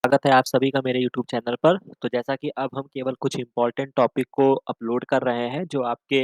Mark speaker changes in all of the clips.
Speaker 1: स्वागत है आप सभी का मेरे यूट्यूब चैनल पर। तो जैसा कि अब हम केवल कुछ इम्पोर्टेंट टॉपिक को अपलोड कर रहे हैं जो आपके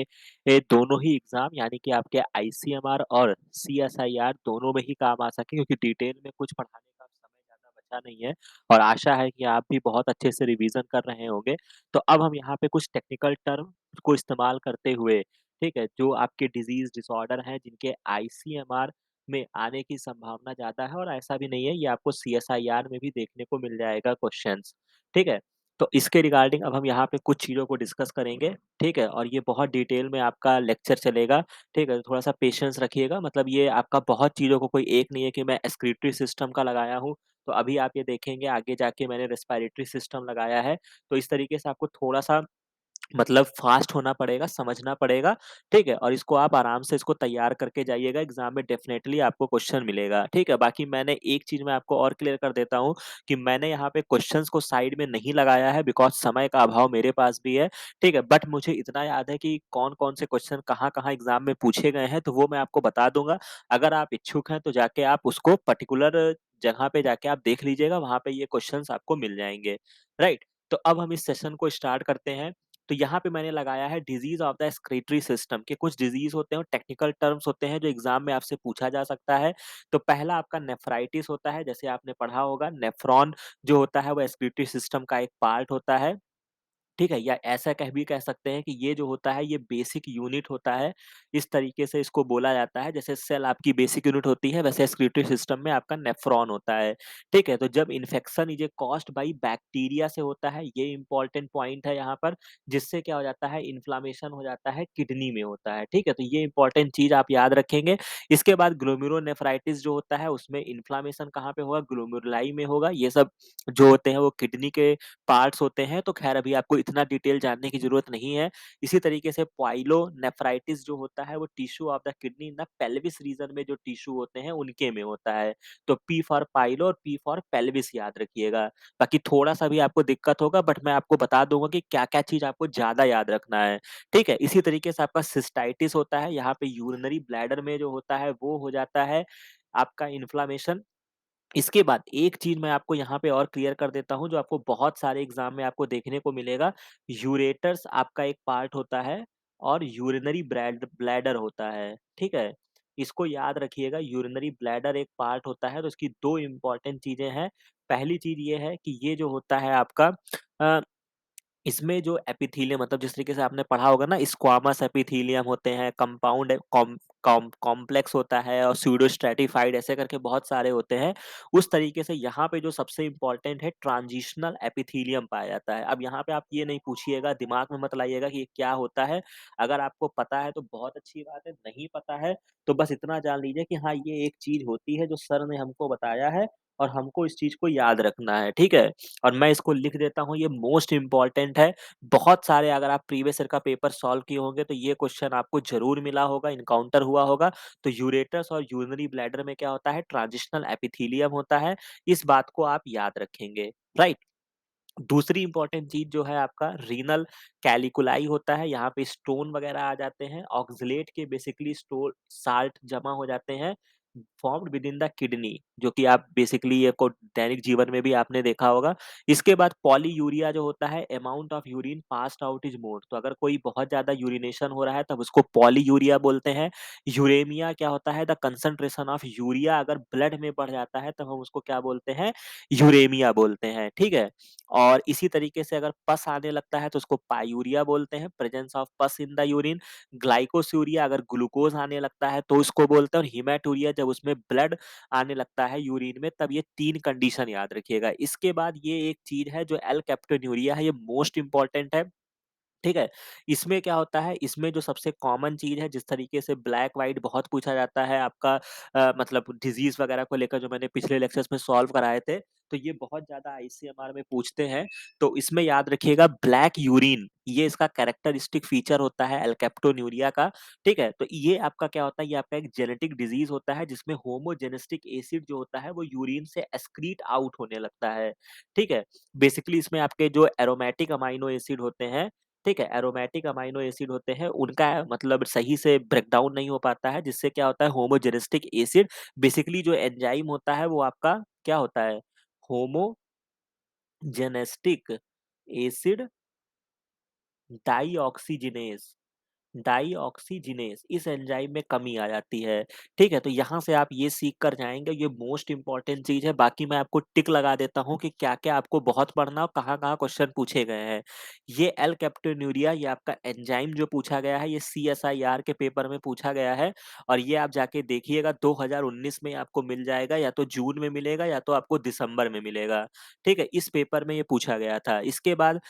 Speaker 1: दोनों ही एग्ज़ाम यानी कि आपके आईसीएमआर और सीएसआईआर दोनों में ही काम आ सके, क्योंकि डिटेल में कुछ पढ़ाने का समय ज़्यादा बचा नहीं है और आशा है कि आप भी बहुत अच्छे से रिवीज़न कर रहे होंगे। तो अब हम यहाँ पे कुछ टेक्निकल टर्म को इस्तेमाल करते हुए, ठीक है, जो आपके डिज़ीज़ डिसऑर्डर हैं जिनके आईसीएमआर में आने की संभावना ज़्यादा है और ऐसा भी नहीं है, ये आपको सीएसआईआर में भी देखने को मिल जाएगा क्वेश्चन्स, ठीक है? तो इसके रिगार्डिंग अब हम यहाँ पे कुछ चीज़ों को डिस्कस करेंगे, ठीक है? और ये बहुत डिटेल में आपका लेक्चर चलेगा, ठीक है? तो थोड़ा-सा पेशेंस रखिएगा, मतलब ये आपका बहुत चीज़ों को कोई एक नहीं है कि मैं एस्क्रीटरी सिस्टम का लगाया हूँ, तो अभी आप ये देखेंगे आगे जाके मैंने रेस्पिरेटरी सिस्टम लगाया है, तो इस तरीके से आपको थोड़ा-सा मतलब फ़ास्ट होना पड़ेगा, समझना पड़ेगा, ठीक है? और इसको आप आराम से इसको तैयार करके जाइएगा, एग्ज़ाम में डेफ़िनेटली आपको क्वेश्चन मिलेगा, ठीक है? बाकी मैंने एक चीज़ मैं आपको और क्लियर कर देता हूँ कि मैंने यहाँ पे क्वेश्चन्स को साइड में नहीं लगाया है बिकॉज़ समय का अभाव मेरे पास भी है, ठीक है? बट मुझे इतना याद है कि कौन-कौन से क्वेश्चन कहाँ-कहाँ एग्ज़ाम में पूछे गए हैं, तो वो मैं आपको बता दूँगा। अगर आप इच्छुक हैं, तो जाके आप उसको पर्टिकुलर जगह पे जाके आप देख लीजिएगा, वहाँ पे ये क्वेश्चन्स आपको मिल जाएँगे, राइट? तो अब हम इस सेशन को स्टार्ट करते हैं। तो यहाँ पे मैंने लगाया है disease of the excretory system के कुछ डिजीज़ होते हैं और टेक्निकल टर्म्स होते हैं जो एग्ज़ाम में आपसे पूछा जा सकता है। तो पहला आपका नेफ्राइटिस होता है, जैसे आपने पढ़ा होगा नेफ्रॉन जो होता है वो एक्सक्रीटरी सिस्टम का एक पार्ट होता है। ठीक है? या ऐसा कह सकते हैं कि ये जो होता है ये बेसिक यूनिट होता है। इस तरीके से इसको बोला जाता है, जैसे सेल आपकी बेसिक यूनिट होती है वैसे एक्सक्रीटरी सिस्टम में आपका नेफ्रॉन होता है। ठीक है? तो जब infection is caused by bacteria से होता है, ये इम्पोर्टेंट पॉइंट है यहाँ पर, जिससे क्या हो जाता है इन्फ्लेमेशन हो जाता है, किडनी में होता है। ठीक है? तो ये इम्पोर्टेंट चीज़ आप याद रखेंगे। इसके बाद ग्लोमेरुलोनेफ्राइटिस जो होता है उसमें इन्फ्लेमेशन कहाँ पे होगा? ग्लोमेरुलाई में होगा। ये सब जो होते हैं वो किडनी के पार्ट्स होते हैं, तो ख़ैर अभी आपको इतना डिटेल जानने की ज़रूरत नहीं है। इसी तरीके से पाइलोनेफ्राइटिस जो होता है वो tissue of the kidney in the pelvis region में जो टिश्यू होते हैं उनके में होता है। तो पी फॉर पाइलो और पी फॉर पेल्विस याद रखिएगा। बाकी थोड़ा-सा भी आपको दिक्कत होगा बट मैं आपको बता दूँगा कि क्या-क्या चीज़ आपको ज़्यादा याद रखना है। ठीक है? इसी तरीके से आपका सिस्टाइटिस होता है, यहाँ पे यूरिनरी ब्लैडर में जो होता है वो हो जाता है आपका इन्फ्लेमेशन। इसके बाद एक चीज़ मैं आपको यहाँ पे और क्लियर कर देता हूँ, जो आपको बहुत सारे एग्ज़ाम में आपको देखने को मिलेगा। यूरेटर्स आपका एक पार्ट होता है और यूरिनरी ब्लैडर होता है, ठीक है? इसको याद रखिएगा, यूरिनरी ब्लैडर एक पार्ट होता है, तो इसकी 2 इम्पोर्टेंट चीज़ें हैं। पहली चीज़ ये है कि ये जो होता है आपका अ इसमें जो एपिथेलियम मतलब जिस तरीके से आपने पढ़ा होगा ना स्क्वामस एपिथेलियम होते हैं, कंपाउंड कॉम्प्लेक्स होता है और स्यूडो स्ट्रैटिफाइड ऐसे करके बहुत सारे होते हैं। उस तरीके से यहाँ पे जो सबसे इम्पोर्टेंट है ट्रांजिशनल एपिथेलियम पाया जाता है। अब यहाँ पे आप ये नहीं पूछिएगा, दिमाग में मत लाइएगा कि ये क्या होता है? अगर आपको पता है तो बहुत अच्छी बात है, नहीं पता है तो बस इतना जान लीजिए कि हाँ, ये एक चीज़ होती है जो सर ने हमको बताया है और हमको इस चीज़ को याद रखना है, ठीक है? और मैं इसको लिख देता हूँ, ये मोस्ट इम्पोर्टेंट है। बहुत सारे अगर आप प्रीवियस ईयर का पेपर सॉल्व किए होंगे तो ये क्वेश्चन आपको ज़रूर मिला होगा, एनकाउंटर हुआ होगा। तो यूरेटस और यूरिनरी ब्लैडर में क्या होता है ट्रांजिशनल एपिथेलियम होता है, इस बात को आप याद रखेंगे, राइट? दूसरी इम्पोर्टेंट चीज़ जो है आपका रीनल कैलिकुलाई होता है, यहाँ पे स्टोन वगैरह आ जाते हैं, ऑक्सलेट के बेसिकली स्टोन साल्ट जमा हो जाते हैं, formed with in the kidney जो कि आप बेसिकली ये को दैनिक जीवन में भी आपने देखा होगा। इसके बाद पॉलीयूरिया जो होता है amount of urine passed out is more, तो अगर कोई बहुत ज़्यादा यूरिनेशन हो रहा है तब उसको पॉलीयूरिया बोलते हैं। यूरेमिया क्या होता है द कंसंट्रेशन ऑफ यूरिया अगर ब्लड में बढ़ जाता है तब हम उसको क्या बोलते हैं? यूरेमिया बोलते हैं, ठीक है? और इसी तरीके से अगर पस आने लगता है तो उसको पायूरिया बोलते हैं, प्रेजेंस ऑफ पस इन द यूरिन। ग्लाइकोसूरिया अगर ग्लूकोज आने लगता है तो उसको बोलते हैं और हीमेटूरिया जब उसमें ब्लड आने लगता है यूरिन में तब ये 3 कंडीशन याद रखिएगा। इसके बाद ये एक चीज़ है जो एल कैप्टोन्यूरिया है, ये मोस्ट इम्पोर्टेंट है। ठीक है? इसमें क्या होता है, इसमें जो सबसे कॉमन चीज़ है जिस तरीके से ब्लैक व्हाइट बहुत पूछा जाता है आपका मतलब डिज़ीज़ वगैरह को लेकर जो मैंने पिछले लेक्चर्स में सॉल्व कराए थे, तो ये बहुत ज़्यादा आईसीएमआर में पूछते हैं। तो इसमें याद रखिएगा ब्लैक यूरिन ये इसका कैरेक्टरिस्टिक फीचर होता है एल्केप्टोन्यूरिया का, ठीक है? तो ये आपका क्या होता है, ये आपका एक जेनेटिक डिज़ीज़ होता है जिसमें होमोजेनिस्टिक एसिड जो होता है वो यूरिन से एक्रीट आउट होने लगता है, ठीक है? बेसिकली इसमें आपके जो एरोमेटिक अमाइनो एसिड होते हैं, ठीक है? एरोमेटिक अमाइनो एसिड होते हैं, उनका मतलब सही से ब्रेकडाउन नहीं हो पाता है, जिससे क्या होता है होमोजेनिस्टिक एसिड बेसिकली जो एंजाइम होता है वो आपका क्या होता है? होमो जेनेस्टिक एसिड डाइऑक्सीजिनेज डाइऑक्सीजिनेज इस एंजाइम में कमी आ जाती है। ठीक है? तो यहाँ से आप ये सीख कर जाएँगे, ये मोस्ट इम्पोर्टेंट चीज़ है। बाकी मैं आपको टिक लगा देता हूँ कि क्या-क्या आपको बहुत पढ़ना और कहाँ-कहाँ क्वेश्चन पूछे गए हैं। ये एल-कैप्टोन्यूरिया ये आपका एंजाइम जो पूछा गया है, ये सीएसआईआर के पेपर में पूछा गया है और ये आप जाके देखिएगा 2019 में आपको मिल जाएगा, या तो जून में मिलेगा या तो आपको दिसंबर में मिलेगा। ठीक है? इस पेपर में ये पूछा गया था। इसके बाद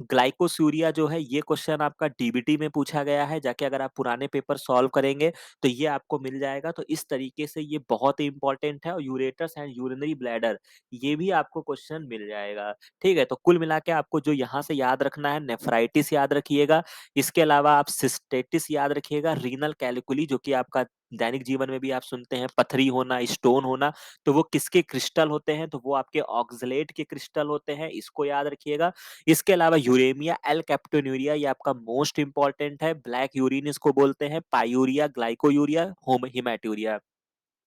Speaker 1: ग्लाइकोसूरिया जो है ये क्वेश्चन आपका डीबीटी में पूछा गया है, जाके अगर आप पुराने पेपर सॉल्व करेंगे तो ये आपको मिल जाएगा। तो इस तरीके से ये बहुत ही इम्पोर्टेंट है और यूरेटस एंड यूरिनरी ब्लैडर ये भी आपको क्वेश्चन मिल जाएगा। ठीक है? तो कुल मिला के आपको जो यहाँ से याद रखना है, नेफ्राइटिस याद रखिएगा, इसके अलावा आप सिस्टेटिस याद रखिएगा, रीनल कैलिकुली जो कि आपका दैनिक जीवन में भी आप सुनते हैं, पथरी होना, स्टोन होना, तो वो किसके क्रिस्टल होते हैं? तो वो आपके ऑक्सलेट के क्रिस्टल होते हैं, इसको याद रखिएगा। इसके अलावा यूरेमिया एल-कैप्टोन्यूरिया ये आपका मोस्ट इम्पोर्टेंट है, ब्लैक यूरिन इसको बोलते हैं, पायूरिया, ग्लाइकोयूरिया, होम हेमाटूरिया।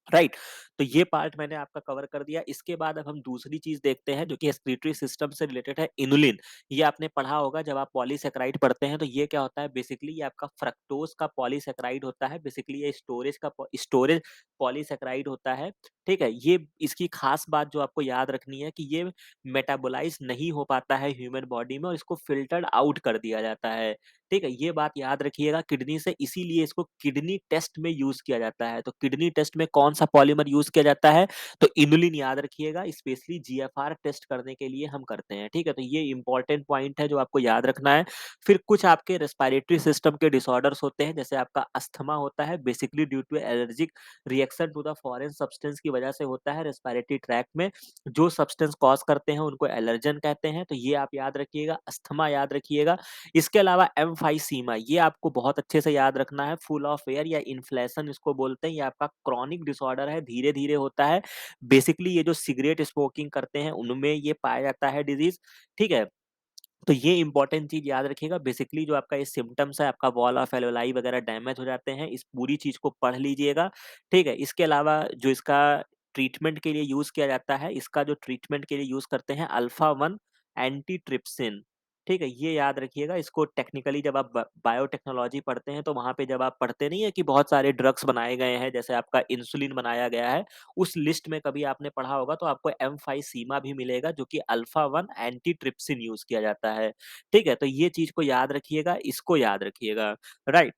Speaker 1: राइट। तो ये पार्ट मैंने आपका कवर कर दिया। इसके बाद अब हम दूसरी चीज़ देखते हैं जो कि रेस्पिरेटरी सिस्टम से रिलेटेड है, इनुलिन। ये आपने पढ़ा होगा जब आप पॉलीसैकेराइड पढ़ते हैं, तो ये क्या होता है बेसिकली ये आपका फ्रक्टोज़ का पॉलीसैकेराइड होता है। बेसिकली ये स्टोरेज पॉलीसैकेराइड होता है। ठीक है? ये इसकी खास बात जो आपको याद रखनी है कि ये मेटाबोलाइज़ नहीं हो पाता है ह्यूमन बॉडी में और इसको फ़िल्टर्ड आउट कर दिया जाता है। ठीक है? ये बात याद रखिएगा किडनी से, इसीलिए इसको किडनी टेस्ट में यूज़ किया जाता है। तो किडनी टेस्ट में कौन-सा पॉलीमर यूज़ किया जाता है? तो इनुलिन याद रखिएगा, स्पेशली जीएफआर टेस्ट करने के लिए हम करते हैं। ठीक है? तो ये इम्पोर्टेंट पॉइंट है जो आपको याद रखना है। फिर कुछ आपके रेस्पिरेटरी सिस्टम के डिसऑर्डर्स होते हैं, जैसे आपका अस्थमा होता है, basically due to allergic reaction to the foreign substance की वजह से होता है रेस्पिरेटरी ट्रैक्ट में। जो सब्सटेंस कॉज़ करते हैं उनको एलर्जन कहते हैं, तो ये आप याद रखिएगा, अस्थमा याद रखिएगा। इसके अलावा एम्फाइसीमा ये आपको बहुत अच्छे से याद रखना है, फुल ऑफ एयर या इन्फ्लेशन इसको बोलते हैं, ये आपका क्रॉनिक डिसऑर्डर है, धीरे-धीरे होता है। बेसिकली ये जो सिगरेट स्मोकिंग करते हैं, उनमें ये पाया जाता है डिज़ीज़, ठीक है? तो ये इम्पोर्टेंट चीज़ याद रखिएगा, बेसिकली जो आपका ये सिम्पटम्स है, आपका वॉल ऑफ एल्वेओलाई वगैरह डैमेज हो जाते हैं, इस पूरी चीज़ को पढ़ लीजिएगा, ठीक है? इसके अलावा जो इसका ट्रीटमेंट के लिए यूज़ किया जाता है, इसका जो ट्रीटमेंट के लिए यूज़ करते हैं अल्फ़ा 1 एंटीट्रिप्सिन, ठीक है? ये याद रखिएगा, इसको टेक्निकली जब आप ब बायोटेक्नोलॉजी पढ़ते हैं, तो वहाँ पे जब आप पढ़ते नहीं है कि बहुत सारे ड्रग्स बनाए गए हैं, जैसे आपका इंसुलिन बनाया गया है, उस लिस्ट में कभी आपने पढ़ा होगा तो आपको एम5 भी मिलेगा जो कि अल्फा 1 एंटीट्रिप्सिन यूज़ किया जाता है। ठीक है? तो ये चीज़ को याद रखिएगा, इसको याद रखिएगा, राइट?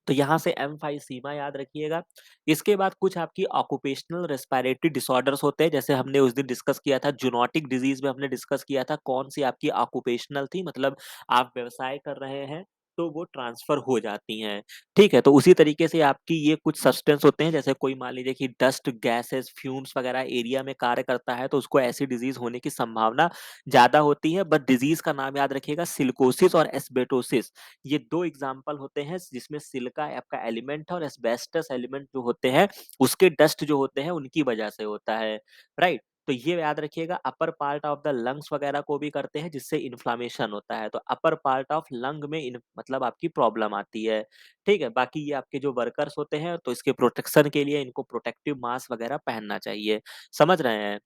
Speaker 1: तो यहाँ से एम्फाइसीमा याद रखिएगा। इसके बाद कुछ आपकी ऑक्यूपेशनल रेस्पिरेटरी डिसऑर्डर्स होते हैं, जैसे हमने उस दिन डिस्कस किया था ज़ूनोटिक डिज़ीज़ में हमने डिस्कस किया था कौन-सी आपकी ऑक्यूपेशनल थी, मतलब आप व्यवसाय कर रहे हैं, तो वो ट्रांसफ़र हो जाती हैं। ठीक है? तो उसी तरीके से आपकी ये कुछ सब्सटेंस होते हैं, जैसे कोई मान लीजिए कि डस्ट, गैसेज़, फ्यूम्स वगैरह एरिया में कार्य करता है, तो उसको ऐसी डिज़ीज़ होने की संभावना ज़्यादा होती है, बट डिज़ीज़ का नाम याद रखिएगा सिलिकोसिस और एस्बेस्टोसिस। ये 2 एग्ज़ाम्पल होते हैं जिसमें सिलिका आपका एलिमेंट है और एस्बेस्टस एलिमेंट जो होते हैं, उसके डस्ट जो होते हैं उनकी वजह से होता है, राइट? तो ये याद रखिएगा, upper part of the lungs वगैरह को भी करते हैं जिससे इन्फ्लेमेशन होता है, तो अपर पार्ट ऑफ लंग में मतलब आपकी प्रॉब्लम आती है, ठीक है? बाकी ये आपके जो वर्कर्स होते हैं तो इसके प्रोटेक्शन के लिए इनको प्रोटेक्टिव मास्क वगैरह पहनना चाहिए, समझ रहे हैं?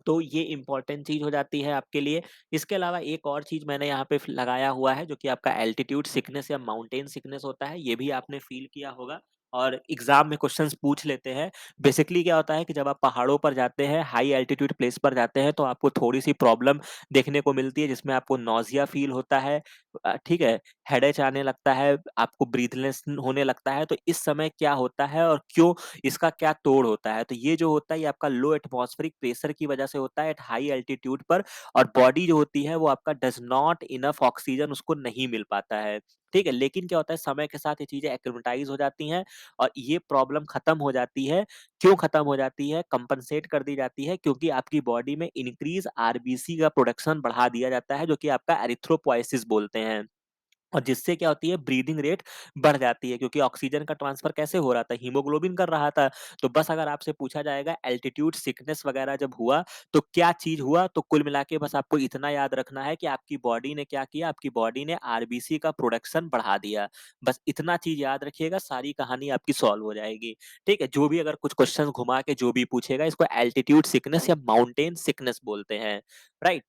Speaker 1: तो ये इम्पोर्टेंट चीज़ हो जाती है आपके लिए। इसके अलावा एक और चीज़ मैंने यहाँ पे लगाया हुआ है जो कि आपका एल्टीट्यूड सिकनेस या माउंटेन सिकनेस होता है, ये भी आपने फ़ील किया होगा और एग्ज़ाम में क्वेश्चंस पूछ लेते हैं। बेसिकली क्या होता है कि जब आप पहाड़ों पर जाते हैं, हाई एल्टीट्यूड प्लेस पर जाते हैं, तो आपको थोड़ी-सी प्रॉब्लम देखने को मिलती है जिसमें आपको नौसिया फ़ील होता है, ठीक है? हेडेक आने लगता है, आपको ब्रीथलेस होने लगता है, तो इस समय क्या होता है और क्यों इसका क्या तोड़ होता है? तो ये जो होता है ये आपका लो एटमॉस्फेरिक प्रेशर की वजह से होता है एट हाई एल्टीट्यूड पर और बॉडी जो होती है वो आपका डज़ नॉट इनफ ऑक्सीजन उसको नहीं मिल पाता है, ठीक है? लेकिन क्या होता है समय के साथ ये चीज़ें एक्लिमेटाइज़ हो जाती हैं और ये प्रॉब्लम खत्म हो जाती है। क्यों खत्म हो जाती है? कंपनसेट कर दी जाती है क्योंकि आपकी बॉडी में इंक्रीज़ आरबीसी का प्रोडक्शन बढ़ा दिया जाता है जो कि आपका एरिथ्रोपोएसिस बोलते हैं। और जिससे क्या होती है ब्रीदिंग रेट बढ़ जाती है क्योंकि ऑक्सीजन का ट्रांसफर कैसे हो रहा था हीमोग्लोबिन कर रहा था। तो बस अगर आपसे पूछा जाएगा एल्टीट्यूड सिकनेस वगैरह जब हुआ तो क्या चीज हुआ, तो कुल मिला के बस आपको इतना याद रखना है कि आपकी बॉडी ने क्या किया, आपकी बॉडी ने आरबीसी का प्रोडक्शन बढ़ा दिया। बस इतना चीज याद रखिएगा, सारी कहानी आपकी सॉल्व हो जाएगी। ठीक है, जो भी अगर कुछ क्वेश्चन घुमा के जो भी पूछेगा इसको एल्टीट्यूड सिकनेस या माउंटेन सिकनेस बोलते हैं। राइट।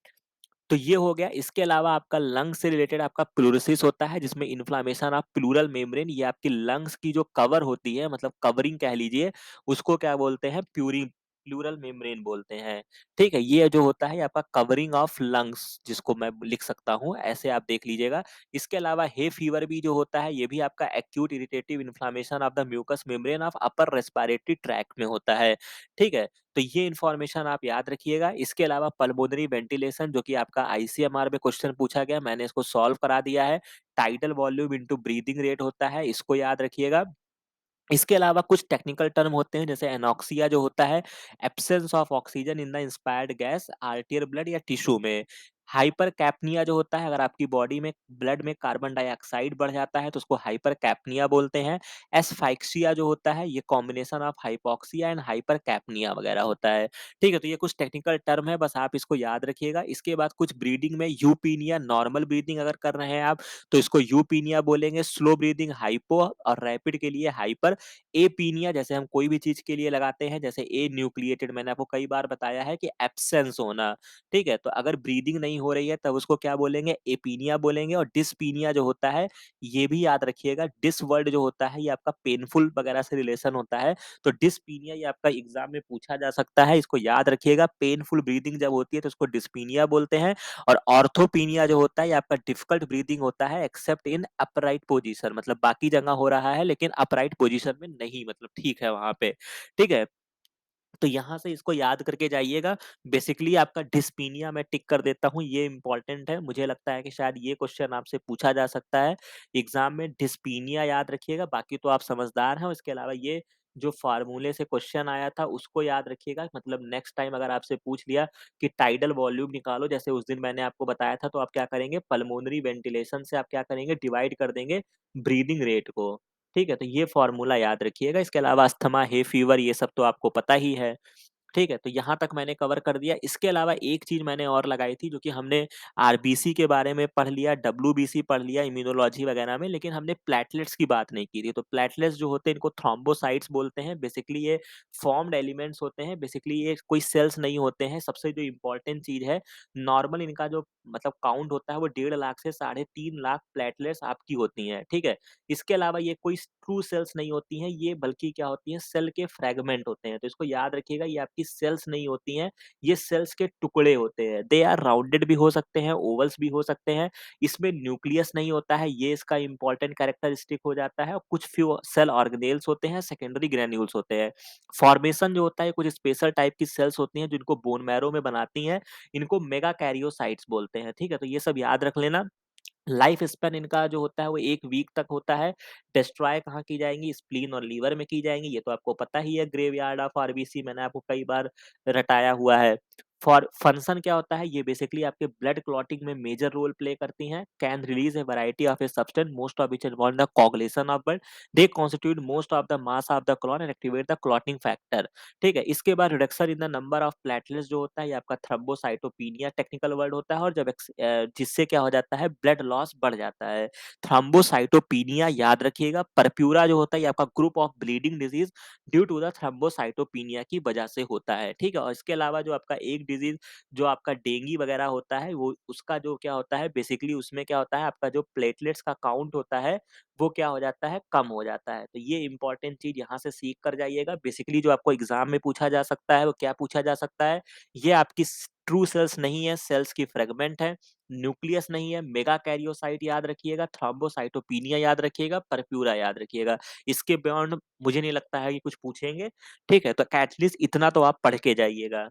Speaker 1: तो ये हो गया। इसके अलावा आपका लंग से रिलेटेड आपका प्लूरिसिस होता है जिसमें इन्फ्लामेशन ऑफ प्लूरल मेम्ब्रेन, ये आपकी लंग्स की जो कवर होती है मतलब कवरिंग कह लीजिए, उसको क्या बोलते हैं, प्यूरी प्लूरल मेम्ब्रेन बोलते हैं। ठीक है, ये जो होता है आपका कवरिंग ऑफ लंग्स, जिसको मैं लिख सकता हूँ ऐसे, आप देख लीजिएगा। इसके अलावा हे फीवर भी जो होता है ये भी आपका acute irritative inflammation of the mucus membrane of upper respiratory tract में होता है। ठीक है, तो ये इन्फॉर्मेशन आप याद रखिएगा। इसके अलावा पल्मोनरी वेंटिलेशन जो कि आपका आईसीएमआर में क्वेश्चन पूछा गया, मैंने इसको सॉल्व करा दिया है। Tidal volume into breathing rate होता है, इसको याद रखिएगा। इसके अलावा कुछ टेक्निकल टर्म होते हैं जैसे एनॉक्सिया जो होता है, absence of oxygen in the inspired gas arterial blood या टिश्यू में। हाइपर कैप्निया जो होता है, अगर आपकी बॉडी में ब्लड में कार्बन डाइऑक्साइड बढ़ जाता है तो उसको हाइपर कैप्निया बोलते हैं। एस्फाइक्सिया जो होता है ये combination of hypoxia and hypercapnia वगैरह होता है। ठीक है, तो ये कुछ टेक्निकल टर्म है, बस आप इसको याद रखिएगा। इसके बाद कुछ ब्रीदिंग में यूपीनिया, नॉर्मल ब्रीदिंग अगर कर रहे हैं आप तो इसको यूपीनिया बोलेंगे, स्लो ब्रीदिंग हाइपो और रैपिड के लिए हाइपर। एपीनिया जैसे हम कोई भी चीज के लिए लगाते हैं, जैसे ए न्यूक्लिएटेड, मैंने आपको कई बार बताया है कि एब्सेंस होना। ठीक है, तो अगर ब्रीदिंग नहीं हो रही है तब उसको क्या बोलेंगे, एपीनिया बोलेंगे। और डिस्पीनिया जो होता है ये भी याद रखिएगा, डिस वर्ड जो होता है ये आपका पेनफुल वगैरह से रिलेशन होता है। तो डिस्पीनिया ये आपका एग्जाम में पूछा जा सकता है, इसको याद रखिएगा। पेनफुल ब्रीदिंग जब होती है तो उसको डिस्पीनिया बोलते हैं। और ऑर्थोपीनिया जो होता है ये आपका डिफिकल्ट ब्रीदिंग होता है एक्सेप्ट इन अपराइट पोजीशन, मतलब बाकी जगह हो रहा है लेकिन अपराइट पोजीशन में नहीं, मतलब ठीक है वहां पे। ठीक है, तो यहाँ से इसको याद करके जाइएगा। बेसिकली आपका डिस्पीनिया मैं टिक कर देता हूँ, ये इंपॉर्टेंट है, मुझे लगता है कि शायद ये क्वेश्चन आपसे पूछा जा सकता है एग्जाम में। डिस्पीनिया याद रखिएगा, बाकी तो आप समझदार हैं। इसके अलावा ये जो फार्मूले से क्वेश्चन आया था उसको याद रखिएगा, मतलब नेक्स्ट टाइम अगर आपसे पूछ लिया कि टाइडल वॉल्यूम निकालो, जैसे उस दिन मैंने आपको बताया था, तो आप क्या करेंगे, पल्मोनरी वेंटिलेशन से आप क्या करेंगे, डिवाइड कर देंगे ब्रीदिंग रेट को। ठीक है, तो ये फॉर्मूला याद रखिएगा। इसके अलावा अस्थमा, हे फीवर, ये सब तो आपको पता ही है। ठीक है, तो यहाँ तक मैंने कवर कर दिया। इसके अलावा एक चीज़ मैंने और लगाई थी जो कि हमने आरबीसी के बारे में पढ़ लिया, डब्ल्यूबीसी पढ़ लिया इम्यूनोलॉजी वगैरह में, लेकिन हमने प्लेटलेट्स की बात नहीं की थी। तो प्लेटलेट्स जो होते हैं इनको थ्रोम्बोसाइट्स बोलते हैं। बेसिकली ये फॉर्म्ड एलिमेंट्स होते हैं, बेसिकली ये कोई सेल्स नहीं होते हैं। सबसे जो इम्पोर्टेंट चीज़ है, नॉर्मल इनका जो मतलब काउंट होता है वो 1.5 लाख से 3.5 लाख प्लेटलेट्स आपकी होती हैं। ठीक है, इसके अलावा ये कोई ट्रू सेल्स नहीं होती हैं, ये बल्कि क्या होती हैं, सेल के फ्रेगमेंट होते हैं। तो इसको याद रखिएगा, ये आपकी सेल्स नहीं होती हैं, ये सेल्स के टुकड़े होते हैं। दे आर राउंडेड भी हो सकते हैं, ओवल्स भी हो सकते हैं। इसमें न्यूक्लियस नहीं होता है, ये इसका इंपॉर्टेंट कैरेक्टरिस्टिक हो जाता है। और कुछ फ्यू सेल ऑर्गेनेल्स होते हैं, सेकेंडरी ग्रैन्यूल्स होते हैं। फॉर्मेशन जो होता है कुछ स्पेशल टाइप की सेल्स होती हैं जिनको बोन मैरो में बनाती हैं, इनको मेगा कैरियोसाइट्स बोलते हैं। ठीक है, तो ये सब याद रख लेना। लाइफ स्पैन इनका जो होता है वो 1 वीक तक होता है। डिस्ट्रॉय कहाँ की जाएँगी? स्प्लीन और लीवर में की जाएँगी, ये तो आपको पता ही है। ग्रेवयार्ड ऑफ आरबीसी मैंने आपको कई बार रटाया हुआ है। फॉर फंक्शन क्या होता है? ये बेसिकली आपके ब्लड क्लॉटिंग में मेजर रोल प्ले करती हैं। Can release a variety of a substance most of which involve the coagulation of blood. They constitute most of the mass of the clot and activate the clotting factor. ठीक है? इसके बाद reduction in the number of platelets जो होता है ये आपका thrombocytopenia technical word होता है। और जब जिससे क्या हो जाता है, ब्लड लॉस बढ़ जाता है। थ्रोम्बोसाइटोपिनिया याद रखिएगा। परप्यूरा जो होता है ये आपका group of bleeding disease due to the thrombocytopenia की वजह से होता है। ठीक है, और इसके अलावा जो आपका एक डिजीज जो आपका डेंगू वगैरह होता है, वो उसका जो क्या होता है, बेसिकली उसमें क्या होता है, आपका जो प्लेटलेट्स का काउंट होता है वो क्या हो जाता है, कम हो जाता है। तो ये इंपॉर्टेंट चीज यहाँ से सीख कर जाइएगा। बेसिकली जो आपको एग्जाम में पूछा जा सकता है वो क्या पूछा जा सकता है, ये आपकी ट्रू सेल्स नहीं है, सेल्स की फ्रेगमेंट है। न्यूक्लियस नहीं है, मेगा कैरियोसाइट याद रखिएगा, थ्रोम्बोसाइटोपिनिया याद रखिएगा, परप्यूरा याद रखिएगा। इसके बियॉन्ड मुझे नहीं लगता है कि कुछ पूछेंगे। ठीक है, तो एटलीस्ट इतना तो आप पढ़ के जाइएगा।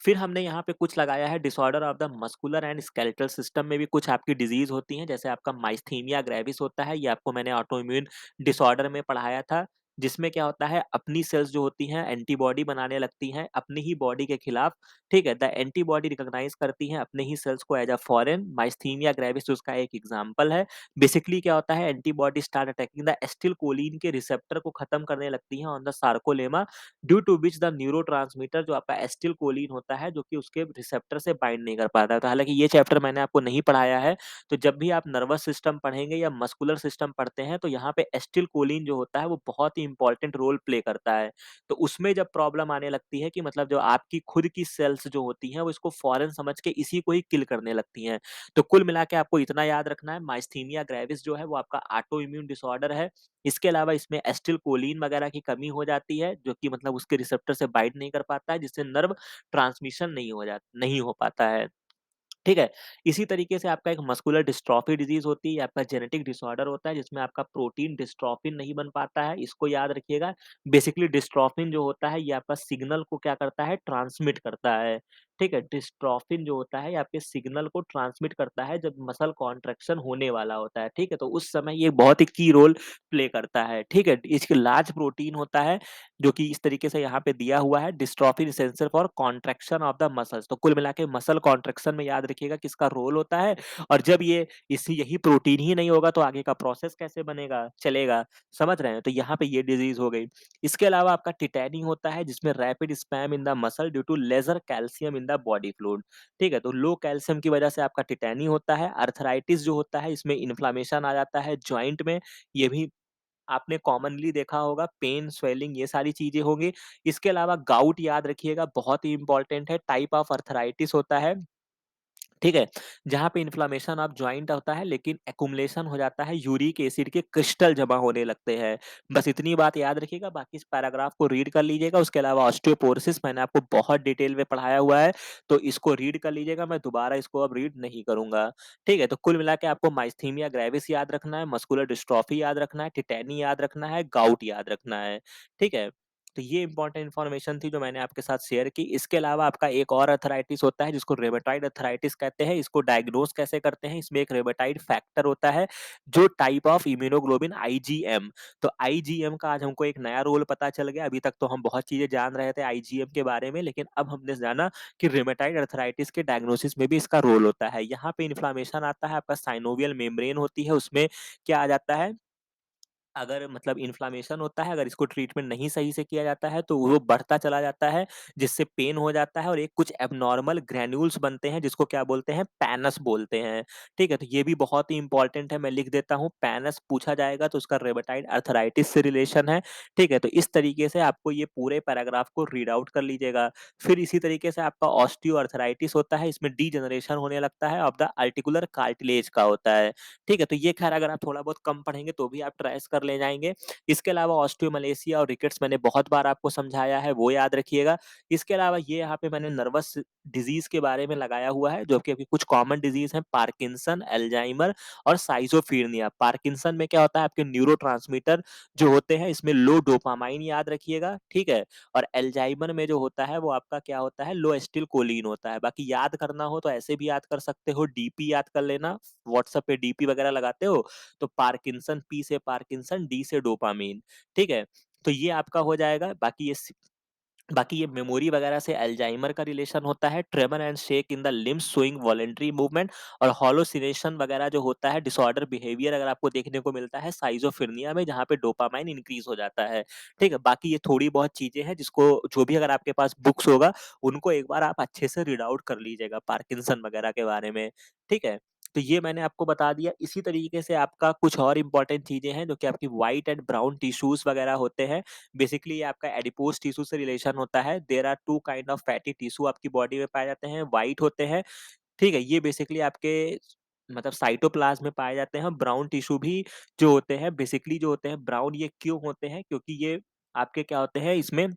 Speaker 1: फिर हमने यहाँ पे कुछ लगाया है, disorder of the muscular and skeletal system में भी कुछ आपकी डिजीज होती हैं, जैसे आपका माइस्थीनिया ग्रेविस होता है, ये आपको मैंने ऑटो इम्यून डिसऑर्डर में पढ़ाया था। जिसमें क्या होता है अपनी सेल्स जो होती हैं एंटीबॉडी बनाने लगती हैं अपनी ही बॉडी के खिलाफ, ठीक है? द एंटीबॉडी रिकॉग्नाइज़ करती हैं अपने ही सेल्स को as a foreign, myasthenia gravis उसका एक एग्ज़ाम्पल है। बेसिकली क्या होता है antibody start attacking the acetylcholine के रिसेप्टर को खत्म करने लगती हैं on the sarcolemma, due to which the neurotransmitter जो आपका एसिटिलकोलिन होता है जो कि उसके रिसेप्टर से बाइंड नहीं कर पाता है। तो हालाँकि ये चैप्टर मैंने आपको नहीं पढ़ाया है, तो जब भी आप नर्वस सिस्टम पढ़ेंगे या मस्कुलर सिस्टम पढ़ते हैं तो यहाँ पे एसिटिलकोलिन जो होता है वो बहुत ही इम्पोर्टेंट रोल प्ले करता है। तो उसमें जब प्रॉब्लम आने लगती है कि मतलब जो आपकी खुद की सेल्स जो होती हैं वो इसको फॉरेन समझ के इसी को ही किल करने लगती हैं। तो कुल मिला के आपको इतना याद रखना है माइस्थीनिया ग्रेविस जो है वो आपका ऑटो इम्यून डिसऑर्डर है। इसके अलावा इसमें एसिटिलकोलिन वगैरह की कमी हो जाती है जो कि मतलब उसके रिसेप्टर से बाइंड नहीं कर पाता है जिससे नर्व ट्रांसमिशन नहीं हो पाता है। ठीक है? इसी तरीके से आपका एक मस्कुलर डिस्ट्रॉफी डिज़ीज़ होती है, ये आपका जेनेटिक डिसऑर्डर होता है जिसमें आपका प्रोटीन डिस्ट्रोफिन नहीं बन पाता है, इसको याद रखिएगा। बेसिकली डिस्ट्रोफिन जो होता है ये आपका सिग्नल को क्या करता है ट्रांसमिट करता है, ठीक है? डिस्ट्रोफिन जो होता है ये आपके सिग्नल को ट्रांसमिट करता है जब मसल कॉन्ट्रैक्शन होने वाला होता है, ठीक है? तो उस समय ये बहुत ही की रोल प्ले करता है, ठीक है? इसके लार्ज प्रोटीन होता है जो कि इस तरीके से यहाँ पे दिया हुआ है dystrophin essential for contraction of the muscles. तो कुल मिला के मसल कॉन्ट्रैक्शन में याद रखिएगा किसका रोल होता है और जब ये इसी यही प्रोटीन ही नहीं होगा तो आगे का प्रोसेस कैसे बनेगा चलेगा, समझ रहे हैं? तो यहाँ पे ये डिज़ीज़ हो गई। इसके अलावा आपका टिटैनी होता है जिसमें rapid spasm in the muscle due to lesser calcium in the body fluid, ठीक है? तो लो कैल्शियम की वजह से आपका टिटैनी होता है। अर्थराइटिस जो होता है इसमें इन्फ्लेमेशन आ जाता है जॉइंट में, ये भी आपने कॉमनली देखा होगा पेन, स्वेलिंग ये सारी चीज़ें होंगी। इसके अलावा गाउट याद रखिएगा बहुत ही इम्पोर्टेंट है, टाइप ऑफ अर्थराइटिस होता है। ठीक है? जहाँ पे इन्फ्लेमेशन ऑफ जॉइंट होता है लेकिन एक्युमुलेशन हो जाता है यूरिक एसिड के क्रिस्टल जमा होने लगते हैं। बस इतनी बात याद रखिएगा बाकी इस पैराग्राफ को रीड कर लीजिएगा। उसके अलावा ऑस्टियोपोरोसिस मैंने आपको बहुत डिटेल में पढ़ाया हुआ है, तो इसको रीड कर लीजिएगा। मैं दोबारा इसको अब रीड नहीं करूँगा। ठीक है? तो कुल मिला के आपको माइस्थीनिया ग्रेविस याद रखना है, मस्कुलर डिस्ट्रॉफी याद रखना है, टिटैनी याद रखना है, गाउट याद रखना है। ठीक है? तो ये इम्पोर्टेंट इन्फॉर्मेशन थी जो मैंने आपके साथ शेयर की। इसके अलावा आपका एक और अर्थराइटिस होता है जिसको रेमेटॉइड अर्थराइटिस कहते हैं। इसको डायग्नोज़ कैसे करते हैं? इसमें एक रेमेटॉइड फैक्टर होता है जो टाइप ऑफ इम्यूनोग्लोबिन आईजीएम। तो आईजीएम का आज हमको एक नया रोल पता चल गया। अभी तक तो हम बहुत चीज़ें जान रहे थे आईजीएम के बारे में, लेकिन अब हमने जाना कि रेमेटॉइड अर्थराइटिस के डायग्नोसिस में भी इसका रोल होता है। यहाँ पे इन्फ्लेमेशन आता है, आपका साइनोवियल मेम्ब्रेन होती है, उसमें क्या आ जाता है अगर मतलब इन्फ्लेमेशन होता है, अगर इसको ट्रीटमेंट नहीं सही से किया जाता है, तो वो बढ़ता चला जाता है, जिससे पेन हो जाता है और एक कुछ एब्नॉर्मल ग्रैन्यूल्स बनते हैं, जिसको क्या बोलते हैं, पैनस बोलते हैं। ठीक है? तो ये भी बहुत ही इम्पोर्टेंट है, मैं लिख देता हूँ, पैनस पूछा जाएगा तो उसका रेमेटॉइड अर्थराइटिस से रिलेशन है। ठीक है? तो इस तरीके से आपको ये पूरे पैराग्राफ को रीड आउट कर लीजिएगा। फिर इसी तरीके से आपका ऑस्टियोआर्थराइटिस होता है, इसमें डीजेनरेशन होने लगता है ऑफ द आर्टिकुलर कार्टिलेज का होता है। ठीक है? तो ये ख़ैर अगर आप थोड़ा बहुत कम पढ़ेंगे तो भी आप ट्रेस कर ले जाएँगे। इसके अलावा ऑस्टियोमलेशिया और रिकेट्स मैंने बहुत बार आपको समझाया है, वो याद रखिएगा। इसके अलावा ये यहाँ पे मैंने नर्वस डिज़ीज़ के बारे में लगाया हुआ है, जो कि अभी कुछ कॉमन डिज़ीज़ हैं, पार्किंसन, अल्ज़ाइमर और साइज़ोफ्रेनिया। पार्किंसन में क्या होता है, आपके न्यूरोट्रांसमीटर जो होते हैं, इसमें लो डोपामाइन याद रखिएगा, ठीक है? और अल्ज़ाइमर में जो होता है, वो आपका क्या होता है, लो एसिटिलकोलिन होता है। बाकी याद करना हो तो ऐसे भी याद कर सकते हो, डीपी याद कर लेना, व्हाट्सएप पे डीपी वगैरह लगाते हो, तो पार्किंसन, पी से पार्किंसन, डी से डोपामाइन, ठीक है? तो ये आपका हो जाएगा। बाकी ये मेमोरी वगैरह से अल्जाइमर का रिलेशन होता है, tremor and shake in the limbs showing voluntary movement और हालुसिनेशन वगैरह जो होता है, डिसऑर्डर बिहेवियर अगर आपको देखने को मिलता है साइज़ोफ्रेनिया में, जहाँ पे डोपामाइन इंक्रीज़ हो जाता है, ठीक है? बाकी ये थोड़ी बहुत चीज़ें हैं जिसको जो भी अगर आपके पास बुक्स होगा, उनको एक बार आप अच्छे से रीड आउट कर लीजिएगा पार्किंसन वगैरह के बारे में, ठीक है? तो ये मैंने आपको बता दिया। इसी तरीके से आपका कुछ और इम्पोर्टेंट चीज़ें हैं जो कि आपकी व्हाइट एंड ब्राउन टिश्यूज़ वगैरह होते हैं। बेसिकली ये आपका एडिपोज टिश्यू से रिलेशन होता है। There are 2 kind of fatty tissue आपकी बॉडी में पाए जाते हैं, व्हाइट होते हैं, ठीक है? ये बेसिकली आपके मतलब साइटोप्लाज़्म में पाए जाते हैं। ब्राउन टिश्यू भी जो होते हैं बेसिकली जो होते हैं ब्राउन, ये क्यों होते हैं? क्योंकि ये आपके क्या होते हैं इसमें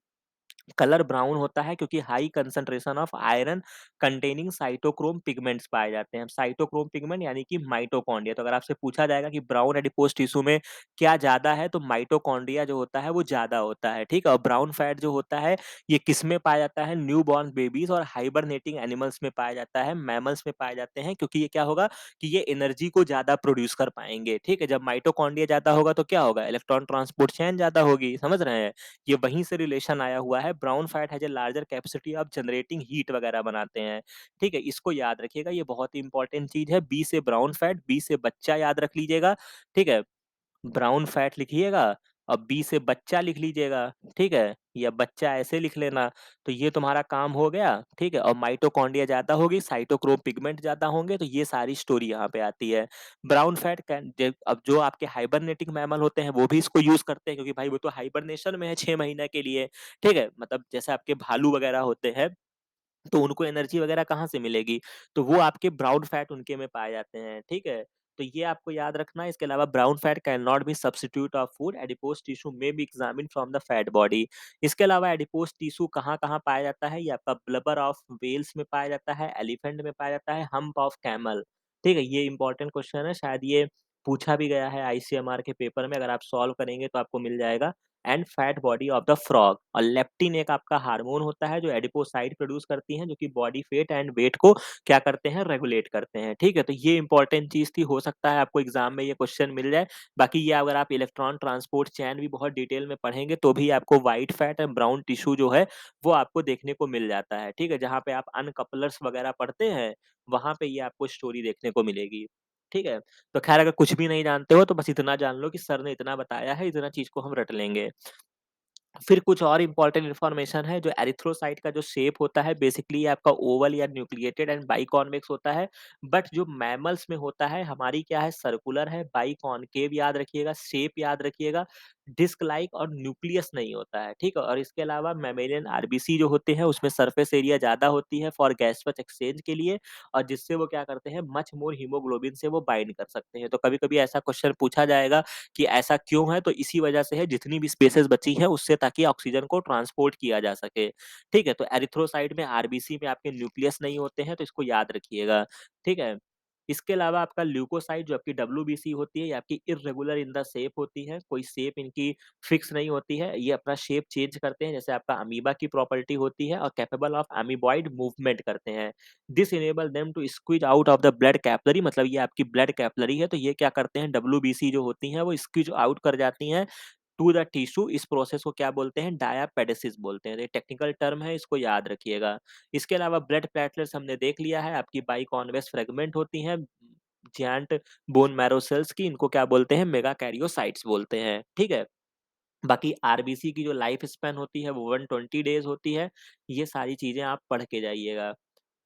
Speaker 1: कलर ब्राउन होता है क्योंकि high concentration of iron containing cytochrome pigments पाए जाते हैं। साइटोक्रोम पिगमेंट यानी कि माइटोकॉन्ड्रिया। तो अगर आपसे पूछा जाएगा कि ब्राउन एडिपोज टिश्यू में क्या ज़्यादा है, तो माइटोकॉन्ड्रिया जो होता है वो ज़्यादा होता है, ठीक है? और ब्राउन फैट जो होता है ये किसमें पाया जाता है? न्यूबॉर्न बेबीज़ और हाइबरनेटिंग एनिमल्स में पाया जाता है, मैमल्स में पाए जाते हैं, क्योंकि ये क्या होगा कि ये एनर्जी को ज़्यादा प्रोड्यूस कर पाएँगे, ठीक है? जब माइटोकॉन्ड्रिया ज़्यादा होगा तो क्या होगा? इलेक्ट्रॉन ट्रांसपोर्ट चेन ज़्यादा होगी, समझ रहे हैं? ये वहीं से रिलेशन आया हुआ है। Brown fat has a larger capacity of generating heat वगैरह बनाते हैं, ठीक है? इसको याद रखिएगा, ये बहुत ही इंपॉर्टेंट चीज़ है। बी से ब्राउन फैट, बी से बच्चा याद रख लीजिएगा, ठीक है? ब्राउन फैट लिखिएगा और बी से बच्चा लिख लीजिएगा, ठीक है? या बच्चा ऐसे लिख लेना, तो ये तुम्हारा काम हो गया, ठीक है? और माइटोकॉन्ड्रिया ज़्यादा होगी, साइटोक्रोम पिगमेंट ज़्यादा होंगे, तो ये सारी स्टोरी यहाँ पे आती है। ब्राउन फैट कैन ज अब जो आपके हाइबरनेटिंग मैमल होते हैं, वो भी इसको यूज़ करते हैं, क्योंकि भाई वो तो हाइबरनेशन में है 6 महीने के लिए, ठीक है? मतलब जैसे आपके भालू वगैरह होते हैं, तो उनको एनर्जी वगैरह कहाँ से मिलेगी? तो वो आपके ब्राउन फैट उनके में पाए जाते हैं, ठीक है? तो ये आपको याद रखना है। इसके अलावा brown fat can not be substitute of food, adipose tissue में be examined from the fat body. इसके अलावा एडिपोज टिश्यू कहाँ-कहाँ पाया जाता है? ये आपका ब्लबर ऑफ व्हेल्स में पाया जाता है, एलिफेंट में पाया जाता है, हम्प ऑफ कैमल, ठीक है? ये इंपॉर्टेंट क्वेश्चन है, शायद ये पूछा भी गया है आईसीएमआर के पेपर में, अगर आप सॉल्व करेंगे तो आपको मिल जाएगा। And fat body of the frog. और लेप्टिन एक आपका हार्मोन होता है जो एडिपोसाइट प्रोड्यूस करती हैं, जो कि बॉडी फेट एंड वेट को क्या करते हैं? रेगुलेट करते हैं, ठीक है? तो ये इंपॉर्टेंट चीज़ थी, हो सकता है आपको एग्जाम में ये क्वेश्चन मिल जाए। बाकी ये अगर आप इलेक्ट्रॉन ट्रांसपोर्ट चैन भी बहुत डिटेल में पढ़ेंगे तो भी आपको white fat and brown tissue जो है वो आपको देखने को मिल जाता है, ठीक है? जहाँ पे आप अनकपलर्स वगैरह पढ़ते हैं, वहाँ पे ये आपको स्टोरी देखने को मिलेगी, ठीक है? तो खैर, अगर कुछ भी नहीं जानते हो तो बस इतना जान लो कि सर ने इतना बताया है, इतना चीज़ को हम रट लेंगे। फिर कुछ और इम्पोर्टेंट इन्फॉर्मेशन है, जो एरिथ्रोसाइट का जो शेप होता है बेसिकली ये आपका ओवल या न्यूक्लिएटेड एंड बाइकॉन्वेक्स होता है। बट जो मैमल्स में होता है हमारी क्या है? सर्कुलर है, बाइकॉनकेव याद रखिएगा, शेप याद रखिएगा, डिस्क लाइक और न्यूक्लियस नहीं होता है, ठीक है? और इसके अलावा मैमेलियन आरबीसी जो होते हैं उसमें सरफेस एरिया ज़्यादा होती है फॉर गैसपच एक्सचेंज के लिए, और जिससे वो क्या करते हैं? मच मोर हीमोग्लोबिन से वो बाइंड कर सकते हैं। तो कभी-कभी ऐसा क्वेश्चन पूछा जाएगा कि ऐसा क्यों है? तो इसी वजह से है, जितनी भी स्पेसेस बची हैं उससे, ताकि ऑक्सीजन को ट्रांसपोर्ट किया जा सके, ठीक है? तो एरिथ्रोसाइट में, आरबीसी में आपके न्यूक्लियस नहीं होते हैं, तो इसको याद रखिएगा, ठीक है? इसके अलावा आपका ल्यूकोसाइट जो आपकी डब्ल्यूबीसी होती है, ये आपकी इर्रेगुलर इन द शेप होती है, कोई शेप इनकी फिक्स नहीं होती है, ये अपना शेप चेंज करते हैं, जैसे आपका अमीबा की प्रॉपर्टी होती है, और कैपेबल ऑफ अमीबॉइड मूवमेंट करते हैं। This enable them to squeeze out of the blood capillary, मतलब ये आपकी ब्लड कैपिलरी है, तो ये क्या करते हैं? डब्ल्यूबीसी जो होती हैं वो स्क्वीज आउट कर जाती हैं टू द टिश्यू। इस प्रोसेस को क्या बोलते हैं? डायापेडेसिस बोलते हैं। ये टेक्निकल टर्म है, इसको याद रखिएगा। इसके अलावा ब्लड प्लेटलेट्स हमने देख लिया है, आपकी बाइकॉन्वेक्स फ्रेगमेंट होती हैं, जायंट बोन मैरो सेल्स की, इनको क्या बोलते हैं? मेगाकैरियोसाइट्स बोलते हैं, ठीक है? बाकी आरबीसी की जो लाइफ स्पैन होती है वो 120 डेज होती है। ये सारी चीज़ें आप पढ़ के जाइएगा।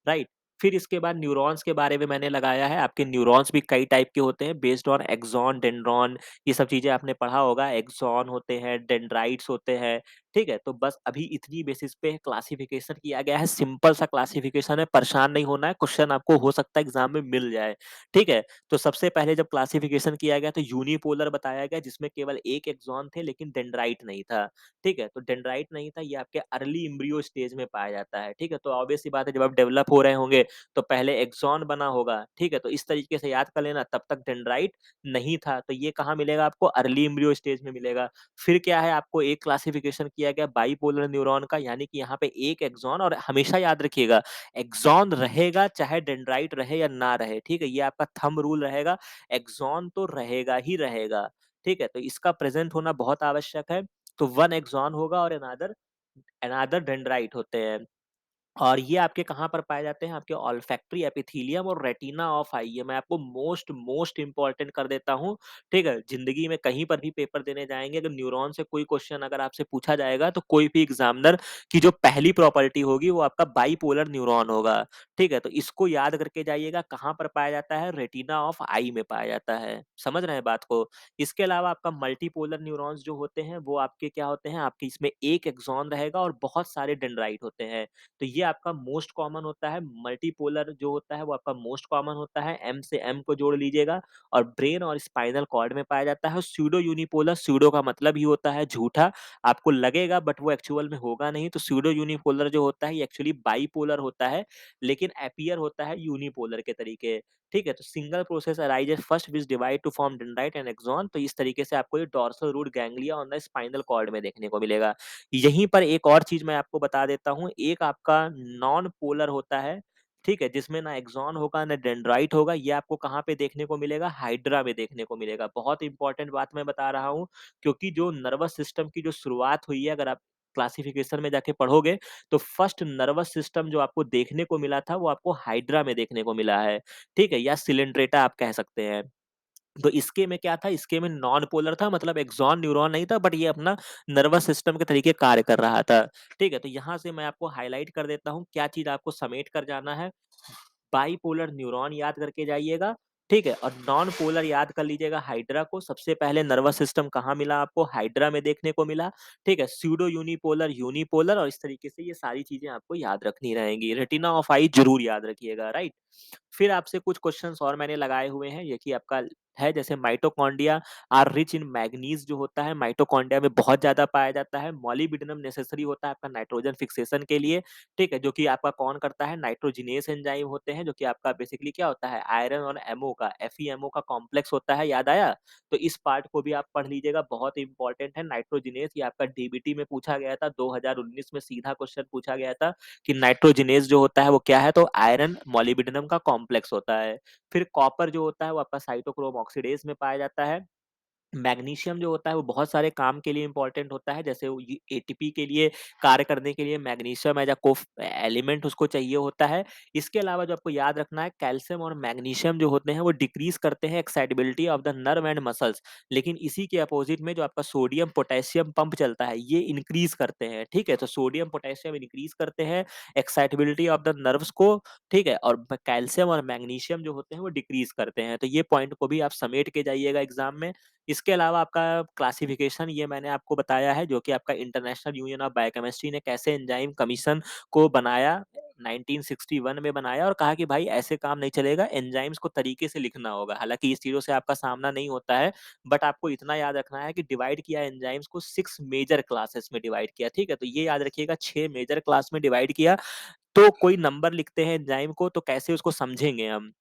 Speaker 1: राइट। फिर इसके बाद न्यूरॉन्स के बारे में मैंने लगाया है। आपके न्यूरॉन्स भी कई टाइप के होते हैं, बेस्ड ऑन एक्सॉन, डेंड्रॉन, ये सब चीज़ें आपने पढ़ा होगा। एक्सॉन होते हैं, डेंड्राइट्स होते हैं, ठीक है? तो बस अभी इतनी बेसिस पे क्लासिफिकेशन किया गया है, सिंपल सा क्लासिफिकेशन है, परेशान नहीं होना है, क्वेश्चन आपको हो सकता है एग्ज़ाम में मिल जाए, ठीक है? तो सबसे पहले जब क्लासिफिकेशन किया गया तो यूनिपोलर बताया गया, जिसमें केवल 1 एक्सॉन थे लेकिन डेंड्राइट नहीं था, ठीक है? तो डेंड्राइट नहीं था, ये आपके अर्ली एम्ब्रियो स्टेज में पाया जाता है, ठीक है? तो ऑब्वियस सी बात है, जब आप डेवलप हो रहे होंगे तो पहले एक्सॉन बना होगा, ठीक है? तो इस तरीके से याद कर लेना, तब तक डेंड्राइट नहीं था, तो ये कहाँ मिलेगा आपको? अर्ली एम्ब्रियो स्टेज में मिलेगा। फिर क्या है, आपको एक क्लासिफिकेशन किया गया बाइपोलर न्यूरॉन का, यानी कि यहाँ पे एक एक्सॉन, और हमेशा याद रखिएगा एक्सॉन रहेगा चाहे डेंड्राइट रहे या ना रहे, ठीक है? ये आपका थंब रूल रहेगा, एक्सॉन तो रहेगा ही रहेगा, ठीक है? तो इसका प्रेजेंट होना बहुत आवश्यक है। तो 1 एक्सॉन होगा और अनदर अनदर डेंड्राइट होते हैं। और ये आपके कहाँ पर पाए जाते हैं? आपके ओल्फैक्टरी एपिथेलियम और रेटिना ऑफ आई। ये मैं आपको मोस्ट मोस्ट इम्पोर्टेंट कर देता हूँ, ठीक है? ज़िंदगी में कहीं पर भी पेपर देने जाएँगे, अगर न्यूरॉन से कोई क्वेश्चन अगर आपसे पूछा जाएगा, तो कोई भी एग्ज़ामिनर की जो पहली प्रॉपर्टी होगी, वो आपका बाइपोलर न्यूरॉन होगा, ठीक है? तो इसको याद करके जाइएगा, कहाँ पर पाया जाता है? रेटिना ऑफ आई में पाया जाता है। समझ रहे हैं बात को? इसके अलावा आपका मल्टीपोलर न्यूरॉन्स जो होते हैं, वो आपके क्या होते हैं? आपके इसमें 1 एक्सॉन रहेगा और बहुत सारे डेंड्राइट होते हैं। तो ये आपका मोस्ट कॉमन होता है, मल्टीपोलर जो होता है वो आपका मोस्ट कॉमन होता है, एम से एम को जोड़ लीजिएगा और ब्रेन और स्पाइनल कॉर्ड में पाया जाता है। सूडो यूनिपोलर, सूडो का मतलब ही होता है झूठा, आपको लगेगा बट वो एक्चुअल में होगा नहीं, तो सूडो यूनिपोलर जो होता है ये एक्चुअली बाइपोलर होता है, लेकिन अपीयर होता है यूनिपोलर के तरीके। ठीक है? तो single process arises first which divide to form dendrite and axon, तो इस तरीके से आपको ये dorsal root ganglia on the spinal cord में देखने को मिलेगा। यहीं पर एक और चीज़ मैं आपको बता देता हूँ, एक आपका नॉन पोलर होता है, ठीक है? जिसमें ना एक्सॉन होगा, ना डेंड्राइट होगा, ये आपको कहाँ पे देखने को मिलेगा? हाइड्रा में देखने को मिलेगा। बहुत इंपॉर्टेंट बात मैं बता रहा हूँ, क्योंकि जो नर्वस सिस्टम की जो शुरुआत हुई है, अगर आप क्लासिफिकेशन में जाके पढ़ोगे, तो फर्स्ट नर्वस सिस्टम जो आपको देखने को मिला था, वो आपको हाइड्रा में देखने को मिला है, ठीक है? या सिलेंड्रेटा आप कह सकते हैं। तो इसके में क्या था, इसके में नॉन पोलर था, मतलब एक्सॉन न्यूरॉन नहीं था, बट ये अपना नर्वस सिस्टम के तरीके कार्य कर रहा था। ठीक है? तो यहाँ से मैं आपको हाइलाइट कर देता हूँ, क्या चीज़ आपको समेट कर जाना है। बाइपोलर न्यूरॉन याद करके जाइएगा, ठीक है? और नॉन पोलर याद कर लीजिएगा हाइड्रा को। सबसे पहले नर्वस सिस्टम कहाँ मिला आपको? हाइड्रा में देखने को मिला, ठीक है? सूडो यूनिपोलर, यूनिपोलर, और इस तरीके से ये सारी चीज़ें आपको याद रखनी रहेंगी। रेटिना ऑफ आई ज़रूर याद रखिएगा, राइट? फिर आपसे कुछ क्वेश्चन्स और मैंने लगाए हुए हैं, ये कि आपका है जैसे mitochondria are rich in manganese जो होता है, माइटोकॉन्ड्रिया में बहुत ज़्यादा पाया जाता है। मॉलिब्डेनम नेसेसरी होता है आपका नाइट्रोजन फिक्सेशन के लिए, ठीक है? जो कि आपका कौन करता है? नाइट्रोजिनेस एंजाइम होते हैं, जो कि आपका बेसिकली क्या होता है? आयरन और एमओ का, एफईएमओ का कॉम्प्लेक्स होता है, याद आया? तो इस पार्ट को भी आप पढ़ लीजिएगा, बहुत इंपॉर्टेंट है। नाइट्रोजिनेस ये आपका डीबीटी में पूछा गया था, 2019 में सीधा क्वेश्चन पूछा गया था कि नाइट्रोजिनेस जो होता है वो क्या है? तो आयरन मॉलिब्डेनम का कॉम्प्लेक्स होता है। फिर कॉपर जो होता है वो आपका साइटोक्रोम ऑक्सीडेज में पाया जाता है। मैग्नीशियम जो होता है वो बहुत सारे काम के लिए इम्पोर्टेंट होता है, जैसे वो एटीपी के लिए कार्य करने के लिए मैग्नीशियम एज अ को एलिमेंट उसको चाहिए होता है। इसके अलावा जो आपको याद रखना है, कैल्शियम और मैग्नीशियम जो होते हैं वो डिक्रीज करते हैं excitability of the nerve and muscles, लेकिन इसी के अपोजिट में जो आपका सोडियम पोटेशियम पंप चलता है ये इंक्रीज करते हैं। ठीक है? तो सोडियम पोटेशियम इंक्रीज करते हैं एक्साइटेबिलिटी ऑफ द नर्व्स को, ठीक है? और कैल्शियम और मैग्नीशियम जो होते हैं वो डिक्रीज करते हैं। तो ये पॉइंट को भी आप समेट के जाइएगा एग्जाम में। इसके अलावा आपका क्लासिफिकेशन ये मैंने आपको बताया है, जो कि आपका इंटरनेशनल यूनियन ऑफ बायोकेमिस्ट्री ने कैसे एंजाइम कमीशन को बनाया, 1961 में बनाया, और कहा कि भाई ऐसे काम नहीं चलेगा, एंजाइम्स को तरीके से लिखना होगा। हालांकि इस चीज़ों से आपका सामना नहीं होता है, बट आपको इतना याद रखना है कि डिवाइड किया एंजाइम्स को 6 मेजर क्लासेस में डिवाइड किया। ठीक है? तो ये याद रखिएगा, 6 मेजर क्लास में डिवाइड किया। तो कोई नंबर लिखते हैं एंजाइम को, तो कैसे उसको समझेंगे हम?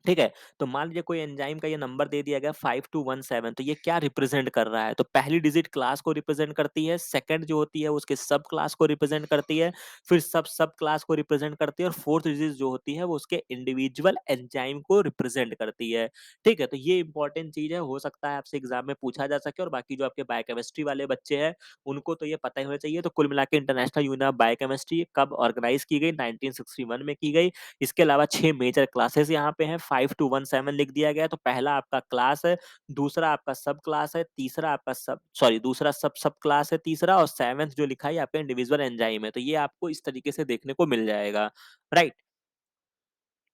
Speaker 1: ठीक है? तो मान लीजिए कोई एंजाइम का ये नंबर दे दिया गया 5217, तो ये क्या रिप्रेजेंट कर रहा है? तो पहली डिजिट क्लास को रिप्रेजेंट करती है, सेकंड जो होती है उसके सब क्लास को रिप्रेजेंट करती है, फिर सब सब क्लास को रिप्रेजेंट करती है, और फोर्थ डिजिट जो होती है वो उसके इंडिविजुअल एंजाइम को रिप्रेजेंट करती है। ठीक है? तो ये इंपॉर्टेंट चीज़ है, हो सकता है आपसे एग्जाम में पूछा जा सके, और बाकी जो आपके बायोकेमिस्ट्री वाले बच्चे हैं उनको तो ये पता ही होना चाहिए। तो कुल मिला के इंटरनेशनल यूनियन ऑफ बायोकेमिस्ट्री कब ऑर्गेनाइज की गई? 1961 में की गई। इसके अलावा 6 मेजर क्लासेस यहाँ पे हैं, 5 टू 17 लिख दिया गया है। तो पहला आपका क्लास है, दूसरा आपका सब क्लास है, तीसरा आपका दूसरा सब सब क्लास है तीसरा, और 7th जो लिखा है आपका इंडिविजुअल एंजाइम है। तो ये आपको इस तरीके से देखने को मिल जाएगा, राइट?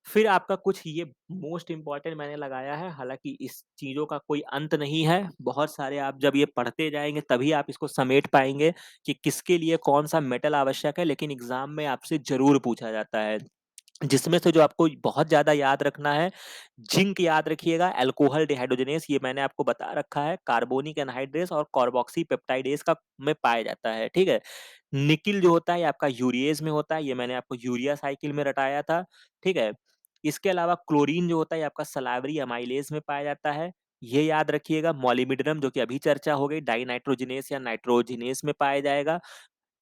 Speaker 1: फिर आपका कुछ ये मोस्ट इम्पोर्टेंट मैंने लगाया है, हालाँकि इस चीज़ों का कोई अंत नहीं है, बहुत सारे आप जब ये पढ़ते जाएँगे तभी आप इसको समेट पाएँगे कि किसके लिए कौन-सा मेटल आवश्यक है, लेकिन एग्ज़ाम में आपसे ज़रूर पूछा जाता है। जिसमें से जो आपको बहुत ज़्यादा याद रखना है, जिंक याद रखिएगा, अल्कोहल डिहाइड्रोजनेस ये मैंने आपको बता रखा है, कार्बोनिक एनहाइड्रेस और कार्बोक्सी पेप्टाइडेस का में पाया जाता है, ठीक है? निकिल जो होता है ये आपका यूरिएज में होता है, ये मैंने आपको यूरिया साइकिल में रटाया था, ठीक है? इसके अलावा क्लोरीन जो होता है ये आपका सलाइवरी एमाइलेज में पाया जाता है, ये याद रखिएगा। मॉलिब्डेनम जो कि अभी चर्चा हो गई, डाइनाइट्रोजिनेस या नाइट्रोजिनेस में पाया जाएगा।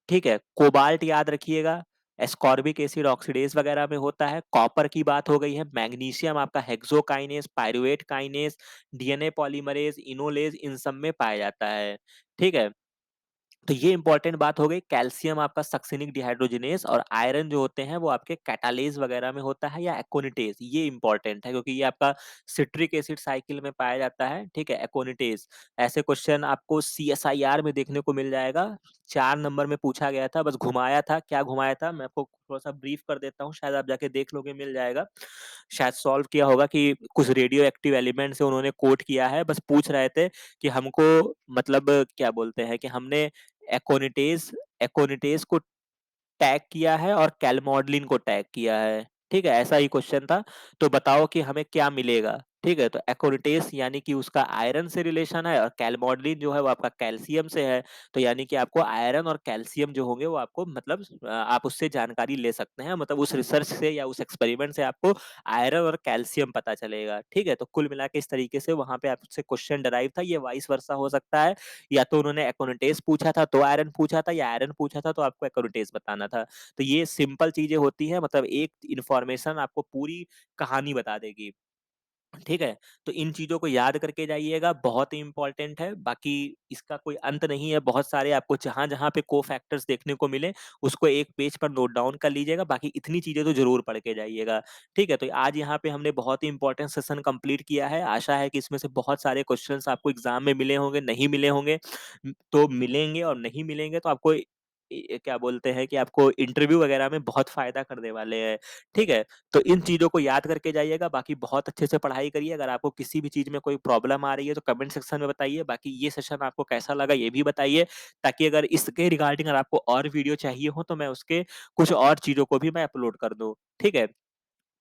Speaker 1: ठीक है? कोबाल्ट याद रखिएगा, एस्कॉर्बिक एसिड ऑक्सीडेज वगैरह में होता है। कॉपर की बात हो गई है, मैग्नीशियम आपका hexokinase, pyruvate kinase, DNA polymerase, enolase इन सब में पाया जाता है। ठीक है? तो ये इंपॉर्टेंट बात हो गई। कैल्शियम आपका सक्सिनिक डिहाइड्रोजिनेस, और आयरन जो होते हैं वो आपके कैटालेज वगैरह में होता है, या एकोनिटेज, ये इंपॉर्टेंट है क्योंकि ये आपका सिट्रिक एसिड साइकिल में पाया जाता है। ठीक है? एकोनिटेज, ऐसे क्वेश्चन आपको सीएसआईआर में देखने को मिल जाएगा। 4 नंबर में पूछा गया था, बस घुमाया था। क्या घुमाया था मैं आपको थोड़ा सा ब्रीफ कर देता हूँ, शायद आप जाके देख लोगे, मिल जाएगा। शायद सॉल्व किया होगा कि कुछ रेडियो एक्टिव एलिमेंट से उन्होंने कोट किया है, बस पूछ रहे थे कि हमको, मतलब क्या बोलते हैं कि हमने एकोनिटेज एकोनिटेज को टैग किया है और कैलमॉडलिन को टैग किया है। ठीक है, ऐसा ही क्वेश्चन था। तो बताओ कि हमें क्या मिलेगा? ठीक है, तो एक्रोनिटेस यानी कि उसका आयरन से रिलेशन है, और कैलमॉडलिन जो है वो आपका कैल्शियम से है। तो यानी कि आपको आयरन और कैल्शियम जो होंगे वो आपको मतलब आप उससे जानकारी ले सकते हैं, मतलब उस रिसर्च से या उस एक्सपेरिमेंट से आपको आयरन और कैल्शियम पता चलेगा। ठीक है, तो कुल मिला के इस तरीके से वहां पे आपसे क्वेश्चन डराइव था। ये वाइस वर्सा हो सकता है, या तो उन्होंने एक्रोनिटेस पूछा था तो आयरन पूछा था, या आयरन पूछा था तो आपको एक्रोनिटेस बताना था। तो ये सिंपल चीजें होती हैं, मतलब एक इंफॉर्मेशन आपको पूरी कहानी बता देगी। ठीक है, तो इन चीजों को याद करके जाइएगा, बहुत ही इंपॉर्टेंट है। बाकी इसका कोई अंत नहीं है, बहुत सारे आपको जहां जहां पे को फैक्टर्स देखने को मिले उसको एक पेज पर नोट डाउन कर लीजिएगा। बाकी इतनी चीजें तो जरूर पढ़ के जाइएगा। ठीक है, तो आज यहाँ पे हमने बहुत ही इंपॉर्टेंट सेशन कंप्लीट किया है। आशा है कि इसमें से बहुत सारे क्वेश्चंस आपको एग्जाम में मिले होंगे, नहीं मिले होंगे तो मिलेंगे, और नहीं मिलेंगे तो आपको क्या बोलते हैं कि आपको इंटरव्यू वगैरह में बहुत फायदा करने वाले हैं। ठीक है, तो इन चीजों को याद करके जाइएगा। बाकी बहुत अच्छे से पढ़ाई करिए। अगर आपको किसी भी चीज में कोई प्रॉब्लम आ रही है तो कमेंट सेक्शन में बताइए। बाकी ये सेशन आपको कैसा लगा ये भी बताइए, ताकि अगर इसके रिगार्डिंग अगर आपको और वीडियो चाहिए हो तो मैं उसके कुछ और चीजों को भी मैं अपलोड कर दूं। ठीक है,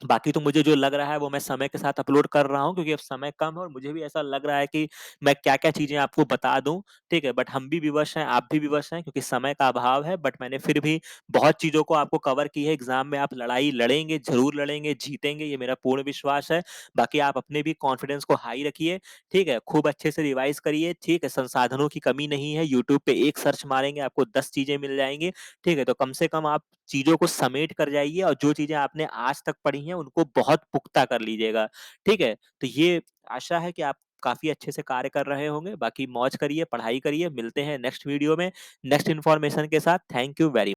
Speaker 1: बाकी तो मुझे जो लग रहा है वो मैं समय के साथ अपलोड कर रहा हूँ, क्योंकि अब समय कम है और मुझे भी ऐसा लग रहा है कि मैं क्या क्या चीजें आपको बता दूं। ठीक है, बट हम भी विवश हैं, आप भी विवश हैं, क्योंकि समय का अभाव है। बट मैंने फिर भी बहुत चीजों को आपको कवर की है। एग्जाम में आप लड़ाई लड़ेंगे, जरूर लड़ेंगे, जीतेंगे, ये मेरा पूर्ण विश्वास है। बाकी आप अपने भी कॉन्फिडेंस को हाई रखिए। ठीक है, खूब अच्छे से रिवाइज करिए। ठीक है, संसाधनों की कमी नहीं है, यूट्यूब पे एक सर्च मारेंगे आपको 10 चीजें मिल जाएंगी। ठीक है, तो कम से कम आप चीजों को समेट कर जाइए, और जो चीजें आपने आज तक पढ़ी हैं उनको बहुत पुख्ता कर लीजिएगा। ठीक है, तो ये आशा है कि आप काफी अच्छे से कार्य कर रहे होंगे। बाकी मौज करिए, पढ़ाई करिए। मिलते हैं नेक्स्ट वीडियो में नेक्स्ट इन्फॉर्मेशन के साथ। Thank you very